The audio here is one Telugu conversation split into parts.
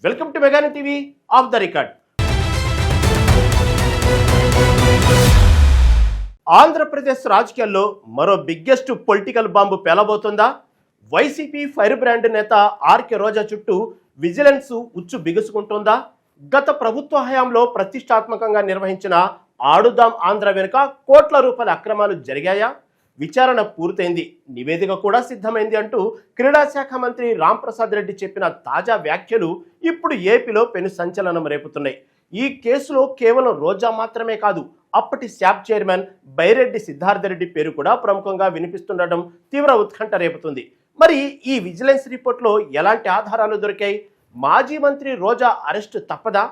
Welcome to మెగాని TV off the record. Andhra Pradesh రాజకీయాల్లో మరో biggest political bomb పేలబోతుందా? YCP fire brand నేత ఆర్కే రోజా చుట్టూ విజిలెన్స్ ఉచ్చు బిగుసుకుంటుందా? గత ప్రభుత్వ హయాంలో ప్రతిష్టాత్మకంగా నిర్వహించిన ఆడుదాం ఆంధ్ర వెనుక కోట్ల రూపాయల అక్రమాలు జరిగాయా? విచారణ పూర్తయింది, నివేదిక కూడా సిద్ధమైంది అంటూ క్రీడా శాఖ మంత్రి రాంప్రసాద్ రెడ్డి చెప్పిన తాజా వ్యాఖ్యలు ఇప్పుడు ఏపీలో పెను సంచలనం రేపుతున్నాయి. ఈ కేసులో కేవలం రోజా మాత్రమే కాదు, అప్పటి శాప్ చైర్మన్ బైరెడ్డి సిద్ధార్థరెడ్డి పేరు కూడా ప్రముఖంగా వినిపిస్తుండటం తీవ్ర ఉత్కంఠ రేపుతుంది. మరి ఈ విజిలెన్స్ రిపోర్ట్లో ఎలాంటి ఆధారాలు దొరికాయి? మాజీ మంత్రి రోజా అరెస్టు తప్పదా?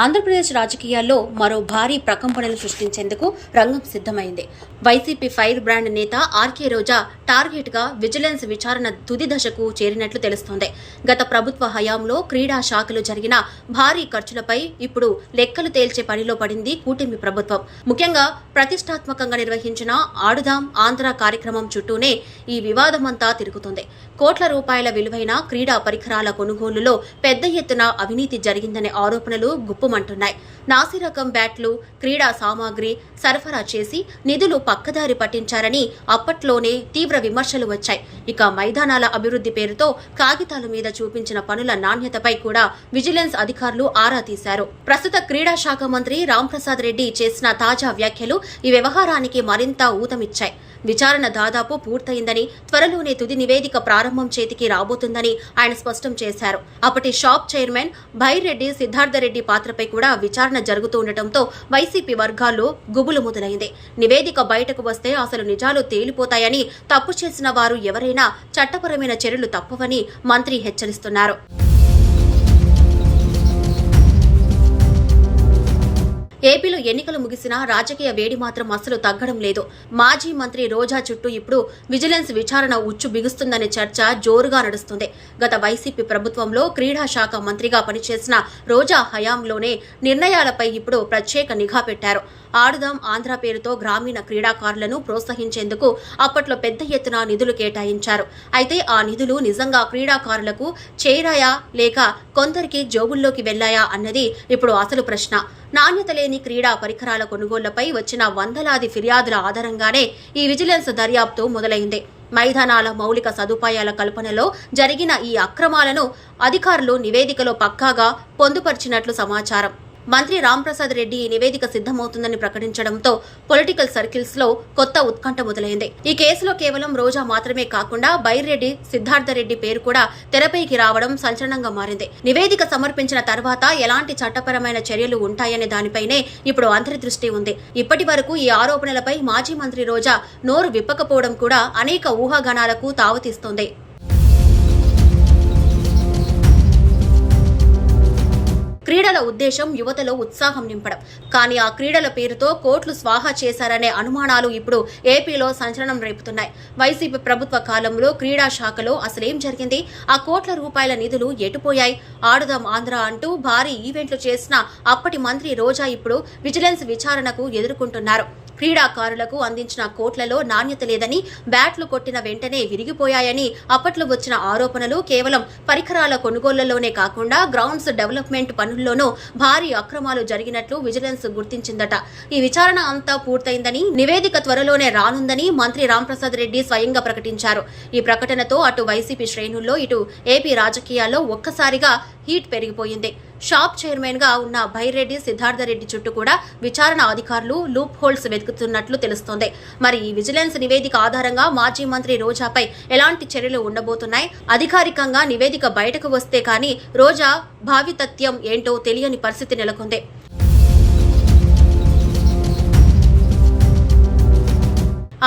ఆంధ్రప్రదేశ్ రాజకీయాల్లో మరో భారీ ప్రకంపనలు సృష్టించేందుకు రంగం సిద్ధమైంది. వైసీపీ ఫైర్ బ్రాండ్ నేత ఆర్కే రోజా టార్గెట్ గా విజిలెన్స్ విచారణ తుది దశకు చేరినట్లు తెలుస్తోంది. గత ప్రభుత్వ హయాంలో క్రీడా శాఖలో జరిగిన భారీ ఖర్చులపై ఇప్పుడు లెక్కలు తేల్చే పనిలో పడింది కూటమి ప్రభుత్వం. ముఖ్యంగా ప్రతిష్టాత్మకంగా నిర్వహించిన ఆడుదాం ఆంధ్ర కార్యక్రమం చుట్టూనే ఈ వివాదమంతా తిరుగుతుంది. కోట్ల రూపాయల విలువైన క్రీడా పరికరాల కొనుగోలులో పెద్ద ఎత్తున అవినీతి జరిగిందనే ఆరోపణలు గుప్పుమంటున్నాయి. నాసిరకం బ్యాట్లు, క్రీడా సామాగ్రి సరఫరా చేసి నిధులు పక్కదారి పట్టించారని అప్పట్లోనే తీవ్ర విమర్శలు వచ్చాయి. ఇక మైదానాల అభివృద్ధి పేరుతో కాగితాల మీద చూపించిన పనుల నాణ్యతపై కూడా విజిలెన్స్ అధికారులు ఆరా తీశారు. ప్రస్తుత క్రీడా శాఖ మంత్రి రాంప్రసాద్ రెడ్డి చేసిన తాజా వ్యాఖ్యలు ఈ వ్యవహారానికి మరింత ఊతమిచ్చాయి. విచారణ దాదాపు పూర్తయిందని, త్వరలోనే తుది నివేదిక ప్రారంభం చేతికి రాబోతుందని ఆయన స్పష్టం చేశారు. అప్పటి షాప్ చైర్మన్ బైరెడ్డి సిద్ధార్థరెడ్డి పాత్రపై కూడా విచారణ జరుగుతూ ఉండటంతో వైసీపీ వర్గాల్లో గుబులు మొదలైంది. నివేదిక బయటకు వస్తే అసలు నిజాలు తేలిపోతాయని, తప్పు చేసిన వారు ఎవరైనా చట్టపరమైన చర్యలు తప్పవని మంత్రి హెచ్చరిస్తున్నారు. ఏపీలో ఎన్నికలు ముగిసినా రాజకీయ వేడి మాత్రం అస్సలు తగ్గడం లేదు. మాజీ మంత్రి రోజా చుట్టూ ఇప్పుడు విజిలెన్స్ విచారణ ఉచ్చు బిగుస్తుందనే చర్చ జోరుగా నడుస్తుంది. గత వైసీపీ ప్రభుత్వంలో క్రీడా శాఖ మంత్రిగా పనిచేసిన రోజా హయాంలోనే నిర్ణయాలపై ఇప్పుడు ప్రత్యేక నిఘా పెట్టారు. ఆడుదాం ఆంధ్ర పేరుతో గ్రామీణ క్రీడాకారులను ప్రోత్సహించేందుకు అప్పట్లో పెద్ద ఎత్తున నిధులు కేటాయించారు. అయితే ఆ నిధులు నిజంగా క్రీడాకారులకు చేరాయా లేక కొందరికి జోబుల్లోకి వెళ్లాయా అన్నది ఇప్పుడు అసలు ప్రశ్న. నాణ్యత లేని క్రీడా పరికరాల కొనుగోళ్లపై వచ్చిన వందలాది ఫిర్యాదుల ఆధారంగానే ఈ విజిలెన్స్ దర్యాప్తు మొదలైంది. మైదానాల మౌలిక సదుపాయాల కల్పనలో జరిగిన ఈ అక్రమాలను అధికారులు నివేదికలో పక్కాగా పొందుపరిచినట్లు సమాచారం. మంత్రి రాంప్రసాద్ రెడ్డి ఈ నివేదిక సిద్ధమవుతుందని ప్రకటించడంతో పొలిటికల్ సర్కిల్స్ లో కొత్త ఉత్కంఠ మొదలైంది. ఈ కేసులో కేవలం రోజా మాత్రమే కాకుండా బైరెడ్డి సిద్ధార్థరెడ్డి పేరు కూడా తెరపైకి రావడం సంచలనంగా మారింది. నివేదిక సమర్పించిన తర్వాత ఎలాంటి చట్టపరమైన చర్యలు ఉంటాయనే దానిపైనే ఇప్పుడు అందరి దృష్టి ఉంది. ఇప్పటి వరకు ఈ ఆరోపణలపై మాజీ మంత్రి రోజా నోరు విప్పకపోవడం కూడా అనేక ఊహాగానాలకు తావుతీస్తోంది. క్రీడల ఉద్దేశం యువతలో ఉత్సాహం నింపడం, కానీ ఆ క్రీడల పేరుతో కోట్లు స్వాహా చేశారనే అనుమానాలు ఇప్పుడు ఏపీలో సంచలనం రేపుతున్నాయి. వైసీపీ ప్రభుత్వ కాలంలో క్రీడా శాఖలో అసలేం జరిగింది? ఆ కోట్ల రూపాయల నిధులు ఎటుపోయాయి? ఆడుదాం ఆంధ్ర అంటూ భారీ ఈవెంట్లు చేసిన అప్పటి మంత్రి రోజా ఇప్పుడు విజిలెన్స్ విచారణకు ఎదుర్కొంటున్నారు. క్రీడాకారులకు అందించిన కోట్లలో నాణ్యత లేదని, బ్యాట్లు కొట్టిన వెంటనే విరిగిపోయాయని అప్పట్లో వచ్చిన ఆరోపణలు కేవలం పరికరాల కొనుగోళ్లలోనే కాకుండా గ్రౌండ్స్ డెవలప్మెంట్ పనుల్లోనూ భారీ అక్రమాలు జరిగినట్లు విజిలెన్స్ గుర్తించిందట. ఈ విచారణ అంతా పూర్తయిందని, నివేదిక త్వరలోనే రానుందని మంత్రి రాంప్రసాద్ రెడ్డి స్వయంగా ప్రకటించారు. ఈ ప్రకటనతో అటు వైసీపీ శ్రేణుల్లో ఇటు ఏపీ రాజకీయాల్లో ఒక్కసారిగా హీట్ పెరిగిపోయింది. షాప్ చైర్మన్ గా ఉన్న బైరెడ్డి సిద్ధార్థరెడ్డి చుట్టూ కూడా విచారణ అధికారులు లూప్ హోల్స్ వెతుకుతున్నట్లు తెలుస్తోంది. మరి ఈ విజిలెన్స్ నివేదిక ఆధారంగా మాజీ మంత్రి రోజాపై ఎలాంటి చర్యలు ఉండబోతున్నాయి? అధికారికంగా నివేదిక బయటకు వస్తే కానీ రోజా భావితత్యం ఏంటో తెలియని పరిస్థితి నెలకొంది.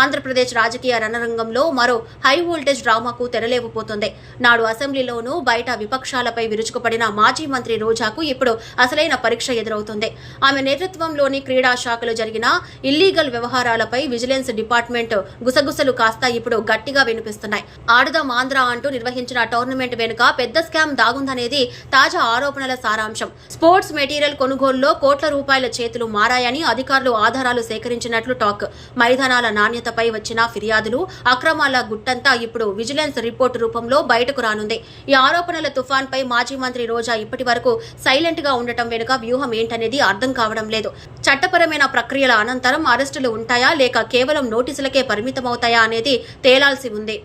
ఆంధ్రప్రదేశ్ రాజకీయ రణరంగంలో మరో హై వోల్టేజ్ డ్రామాకు తెరలేకపోతోంది. నాడు అసెంబ్లీలోనూ బయట విపక్షాలపై విరుచుకుపడిన మాజీ మంత్రి రోజాకు ఇప్పుడు అసలైన పరీక్ష ఎదురవుతుంది. ఆమె నేతృత్వంలోని క్రీడా శాఖలో జరిగిన ఇల్లీగల్ వ్యవహారాలపై విజిలెన్స్ డిపార్ట్మెంట్ గుసగుసలు కాస్త ఇప్పుడు గట్టిగా వినిపిస్తున్నాయి. ఆడుదాం ఆంధ్ర అంటూ నిర్వహించిన టోర్నమెంట్ వెనుక పెద్ద స్కామ్ దాగుందనేది తాజా ఆరోపణల సారాంశం. స్పోర్ట్స్ మెటీరియల్ కొనుగోలులో కోట్ల రూపాయల చేతులు మారాయని అధికారులు ఆధారాలు సేకరించినట్లు టాక్. మైదానాల నాణ్యత నాణ్యతపై వచ్చిన ఫిర్యాదులు, అక్రమాల గుట్టంతా ఇప్పుడు విజిలెన్స్ రిపోర్టు రూపంలో బయటకు రానుంది. ఈ ఆరోపణల తుఫాన్పై మాజీ మంత్రి రోజా ఇప్పటి వరకు సైలెంట్ గా ఉండటం వెనుక వ్యూహం ఏంటనేది అర్థం కావడం లేదు. చట్టపరమైన ప్రక్రియల అనంతరం అరెస్టులు ఉంటాయా లేక కేవలం నోటీసులకే పరిమితమవుతాయా అనేది తేలాల్సి ఉంది.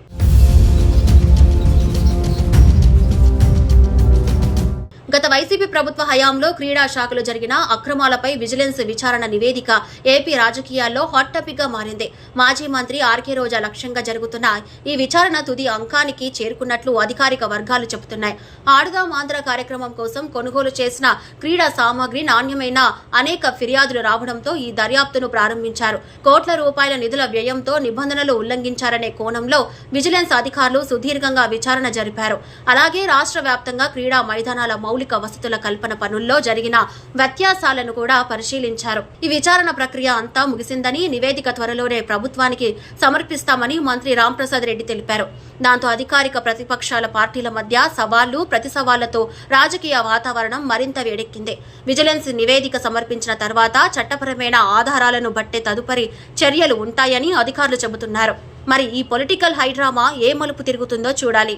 గత వైసీపీ ప్రభుత్వ హయాంలో క్రీడా శాఖలో జరిగిన అక్రమాలపై విజిలెన్స్ విచారణ నివేదిక ఏపీ రాజకీయాల్లో హాట్ టాపిక్ గా మారింది. మాజీ మంత్రి ఆర్కే రోజా లక్ష్యంగా జరుగుతున్న ఈ విచారణ తుది అంకానికి చేరుకున్నట్లు అధికారిక వర్గాలు చెబుతున్నాయి. ఆడుదాం ఆంధ్ర కార్యక్రమం కోసం కొనుగోలు చేసిన క్రీడా సామాగ్రి నాణ్యమైన అనేక ఫిర్యాదులు రావడంతో ఈ దర్యాప్తును ప్రారంభించారు. కోట్ల రూపాయల నిధుల వ్యయంతో నిబంధనలు ఉల్లంఘించారనే కోణంలో విజిలెన్స్ అధికారులు సుదీర్ఘంగా విచారణ జరిపారు. అలాగే రాష్ట్ర వ్యాప్తంగా క్రీడా మైదానాల మౌలిక వసతుల కల్పన పనుల్లో జరిగిన వ్యత్యాసాలను కూడా పరిశీలించారు. ఈ విచారణ ప్రక్రియ అంతా ముగిసిందని, నివేదిక త్వరలోనే ప్రభుత్వానికి సమర్పిస్తామని మంత్రి రాంప్రసాద్ రెడ్డి తెలిపారు. దాంతో అధికారిక ప్రతిపక్షాల పార్టీల మధ్య సవాళ్లు ప్రతి సవాళ్లతో రాజకీయ వాతావరణం మరింత వేడెక్కింది. విజిలెన్స్ నివేదిక సమర్పించిన తర్వాత చట్టపరమైన ఆధారాలను బట్టే తదుపరి చర్యలు ఉంటాయని అధికారులు చెబుతున్నారు. మరి ఈ పొలిటికల్ హైడ్రామా ఏ మలుపు తిరుగుతుందో చూడాలి.